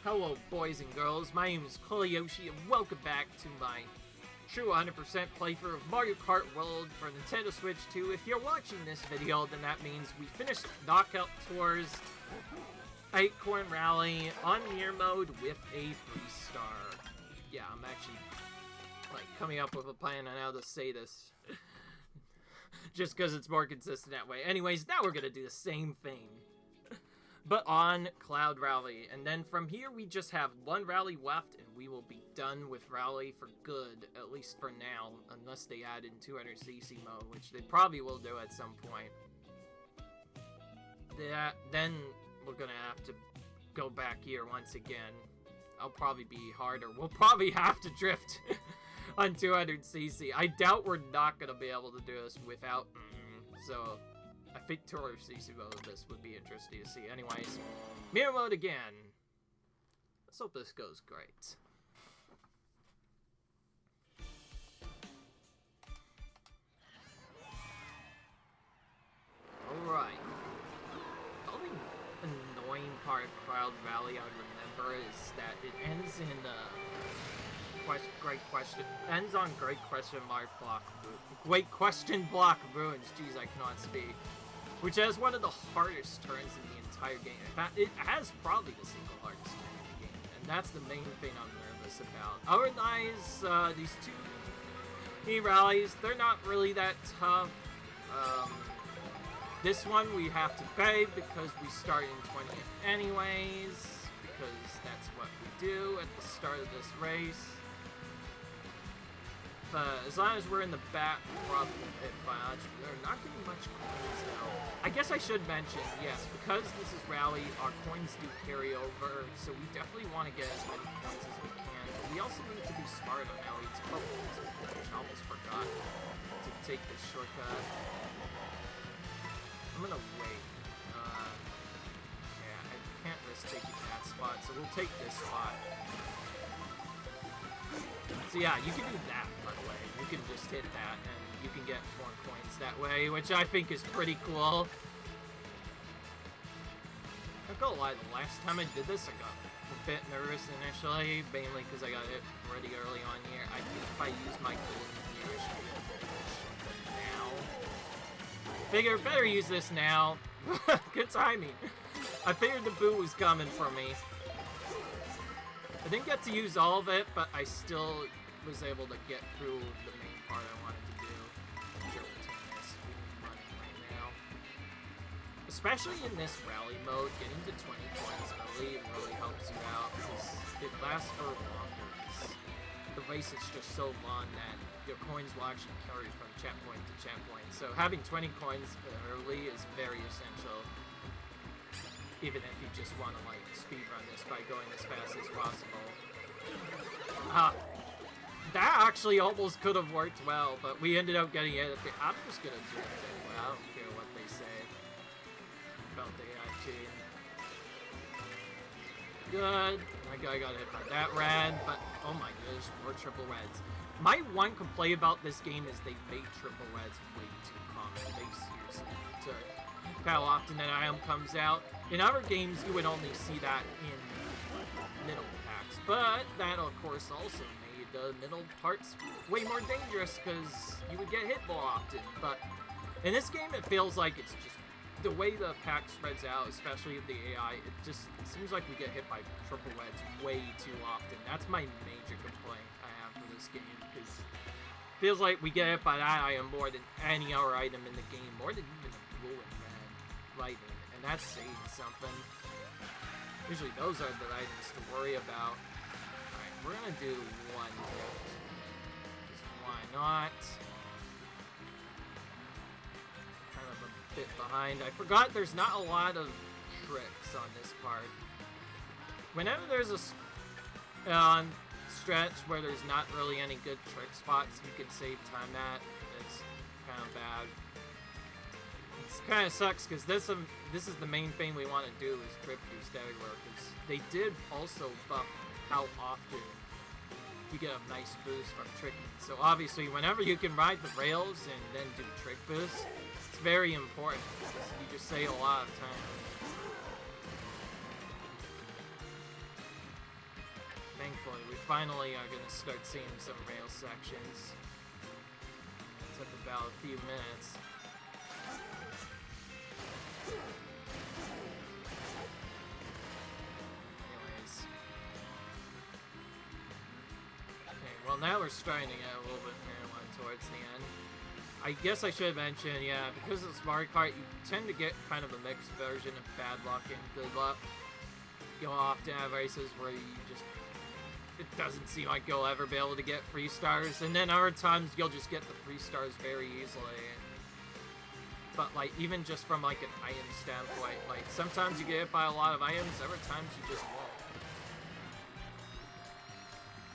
Hello boys and girls, my name is Koyoshi and welcome back to my true 100% playthrough of Mario Kart World for Nintendo Switch 2. If you're watching this video, then that means we finished Knockout Tours 8-Coin Rally on Mirror Mode with a 3-star. Yeah, I'm actually coming up with a plan on how to say this. Just because it's more consistent that way. Anyways, now we're going to do the same thing, but on Cloud Rally. And then from here, we just have one rally left, and we will be done with Rally for good, at least for now, unless they add in 200cc mode, which they probably will do at some point. Then we're going to have to go back here once again. I'll probably be harder. We'll probably have to drift on 200cc. I doubt we're not going to be able to do this without... So, I think 200cc mode of this would be interesting to see. Anyways, mirror mode again. Let's hope this goes great. Alright. The only annoying part of Cloud Rally I remember is that it ends in great question. Ends on great question block ruins. Jeez, I cannot speak. Which has one of the hardest turns in the entire game. In fact, it has probably the single hardest turn in the game, and that's the main thing I'm nervous about. Otherwise, these two rallies, they're not really that tough. This one we have to pay because we start in 20th anyways, because that's what we do at the start of this race. But as long as we're in the back, probably hit much. We're not getting much coins now. I guess I should mention, yes, because this is Rally, our coins do carry over, so we definitely want to get as many coins as we can. But we also need to be smart on how we which I almost forgot to take this shortcut. I'm gonna wait. Yeah, I can't risk taking that spot, so we'll take this spot. So yeah, you can do that, by the way. You can just hit that, and you can get more coins that way, which I think is pretty cool. I'm not gonna lie, the last time I did this, I got a bit nervous initially, mainly because I got hit pretty early on here. I think if I use my golden gear, I should be able to finish now. Figure, better use this now. Good timing. I figured the boot was coming for me. I didn't get to use all of it, but I still was able to get through the main part I wanted to do. Running right now. Especially in this rally mode, getting to 20 points early really helps you out because it lasts for longer. The race is just so long that your coins will actually carry from checkpoint to checkpoint. So having 20 coins early is very essential. Even if you just want to, speedrun this by going as fast as possible. That actually almost could have worked well, but we ended up getting it. I'm just gonna do it anyway. I don't care what they say about the cheating. Good. My guy got hit by that red, but oh my gosh, more triple reds. My one complaint about this game is they made triple reds way too common. They seriously took how often an item comes out. In other games, you would only see that in middle packs, but that, of course, also made the middle parts way more dangerous because you would get hit more often. But in this game, it feels like it's just the way the pack spreads out, especially with the AI, it seems like we get hit by triple reds way too often. That's my major complaint I have for this game, because it feels like we get hit by that item more than any other item in the game, more than even the blue and red lightning, and that's saying something. Usually those are the items to worry about. Alright, we're gonna do one hit. Just why not? Kind of a bit behind. I forgot there's not a lot of tricks on this part. Whenever there's a stretch where there's not really any good trick spots you can save time at, it's kind of bad. It kind of sucks because this is the main thing we want to do is trip boost everywhere, because they did also buff how often you get a nice boost from tricking. So obviously whenever you can ride the rails and then do trick boosts, it's very important because you just save a lot of time. thankfully, we finally are gonna start seeing some rail sections. It took about a few minutes. Anyways. Okay, well now we're starting to get a little bit more towards the end. I guess I should mention, yeah, because it's Mario Kart, you tend to get kind of a mixed version of bad luck and good luck. You'll often have races where you just, it doesn't seem like you'll ever be able to get free stars, and then other times you'll just get the free stars very easily. But like, even just from like an item standpoint, like sometimes you get hit by a lot of items, other times you just won't.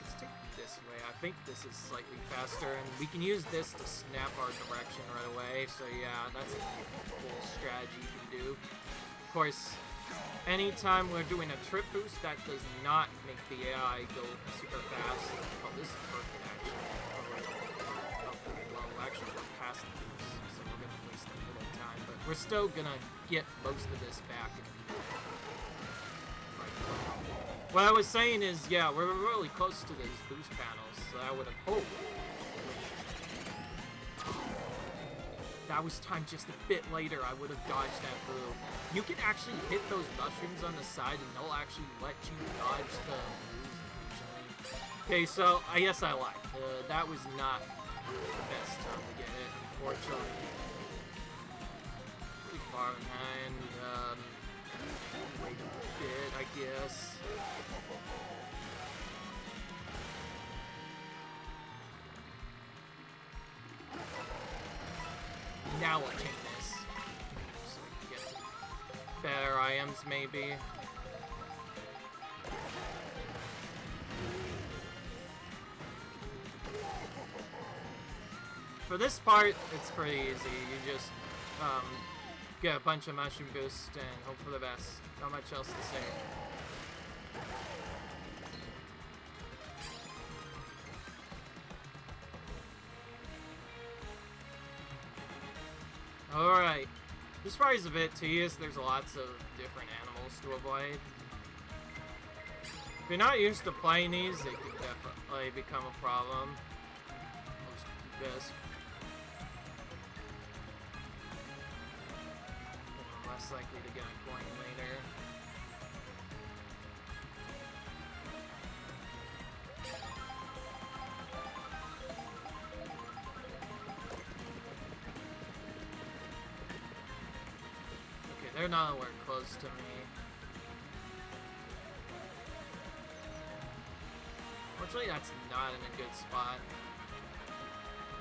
Let's take it this way. I think this is slightly faster, and we can use this to snap our direction right away. So yeah, that's a cool strategy you can do. Of course, anytime we're doing a trip boost, that does not make the AI go super fast. Oh, this is perfect actually. Okay, well, actually we're past the boost, so we're gonna waste a little time, but we're still gonna get most of this back. What I was saying is, yeah, we're really close to these boost panels, so I would have... Oh! That was timed just a bit later, I would have dodged that blue. You can actually hit those mushrooms on the side and they'll actually let you dodge the blues occasionally. Okay, so I guess I lied. That was not the best time to get it, unfortunately. Pretty far behind. Wait a bit, I guess. Now we'll change this. So we can get to better items, maybe. For this part, it's pretty easy. You just get a bunch of mushroom boosts and hope for the best. Not much else to say. Alright. This part is a bit tedious. There's lots of different animals to avoid. If you're not used to playing these, it can definitely become a problem. I'll just do this. I'm less likely to get a coin later. They're not anywhere close to me. Fortunately, that's not in a good spot.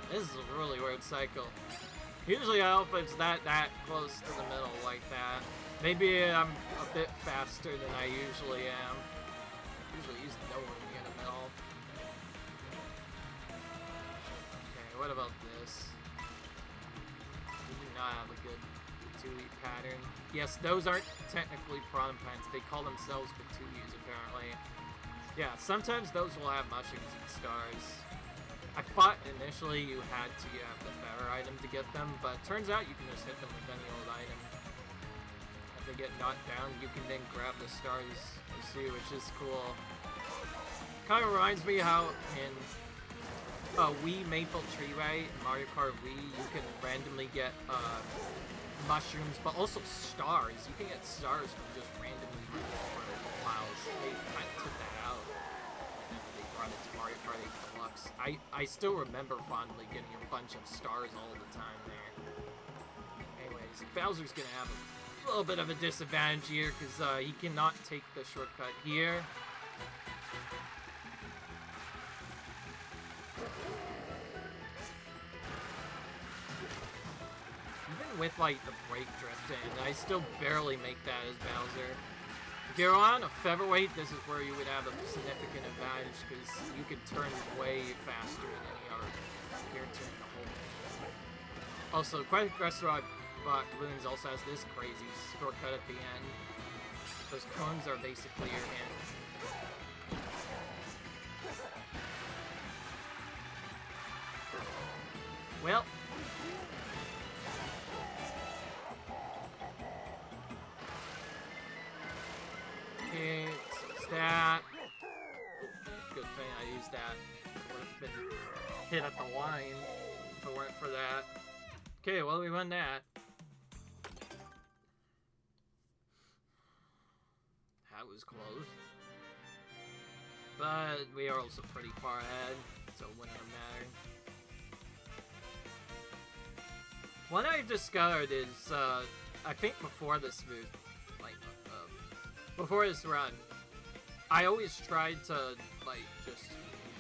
This is a really weird cycle. Usually I hope it's that close to the middle like that. Maybe I'm a bit faster than I usually am. Usually use no one in the middle. Okay, what about this? We do not have a good Patooey pattern. Yes, those aren't technically prawn pants. They call themselves Patooey's apparently. Yeah, sometimes those will have mushrooms and stars. I thought initially you had to have the feather item to get them, but it turns out you can just hit them with any old item. If they get knocked down, you can then grab the stars too, which is cool. Kind of reminds me how in Wii Maple Treeway, Mario Kart Wii, you can randomly get mushrooms, but also stars. You can get stars from just randomly miles. They kind of took that out. They brought it to Mario Kart 8 Deluxe. I still remember fondly getting a bunch of stars all the time there. Anyways, Bowser's gonna have a little bit of a disadvantage here because he cannot take the shortcut here. With like the brake drifting, I still barely make that as Bowser. If you're on a featherweight, this is where you would have a significant advantage because you could turn way faster than any other character in the whole game. Also, Quest Restaurant Balloons also has this crazy shortcut at the end. Those cones are basically your hand. Well. It's that. used that. I would have been hit at the line if it weren't for that. Okay, well, we won that. That was close. But we are also pretty far ahead, so it wouldn't matter. What I've discovered is, I think before this move, like, before this run, I always tried to, like, just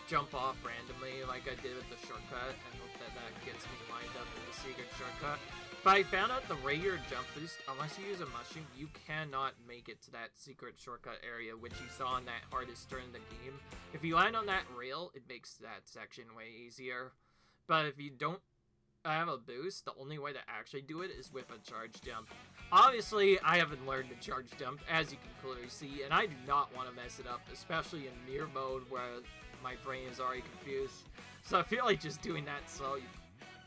jump off randomly like I did with the shortcut and hope that that gets me lined up in the secret shortcut. But I found out the regular jump boost, unless you use a mushroom, you cannot make it to that secret shortcut area, which you saw in that hardest turn in the game. If you land on that rail, it makes that section way easier. But if you don't have a boost, the only way to actually do it is with a charge jump. Obviously, I haven't learned the charge jump, as you can clearly see, and I do not want to mess it up, especially in mirror mode where my brain is already confused. So I feel like just doing that slow, you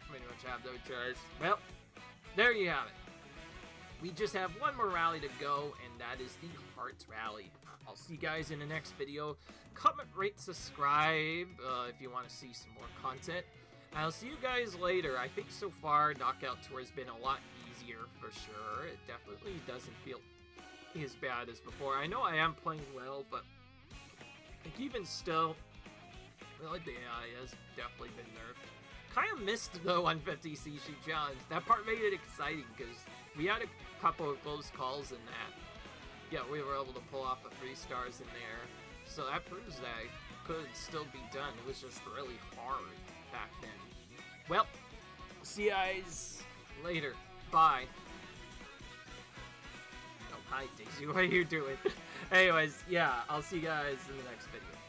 pretty much have no choice. Well, there you have it. We just have one more rally to go, and that is the Hearts Rally. I'll see you guys in the next video. Comment, rate, subscribe if you want to see some more content. I'll see you guys later. I think so far, Knockout Tour has been a lot easier for sure. It definitely doesn't feel as bad as before. I know I am playing well, but like, even still, well, the AI has definitely been nerfed. Kind of missed the 150cc challenge. That part made it exciting because we had a couple of close calls in that. Yeah, we were able to pull off a 3 stars in there. So that proves that it could still be done. It was just really hard back then. Well, see you guys later. Bye. Oh, hi, Daisy. What are you doing? Anyways, yeah, I'll see you guys in the next video.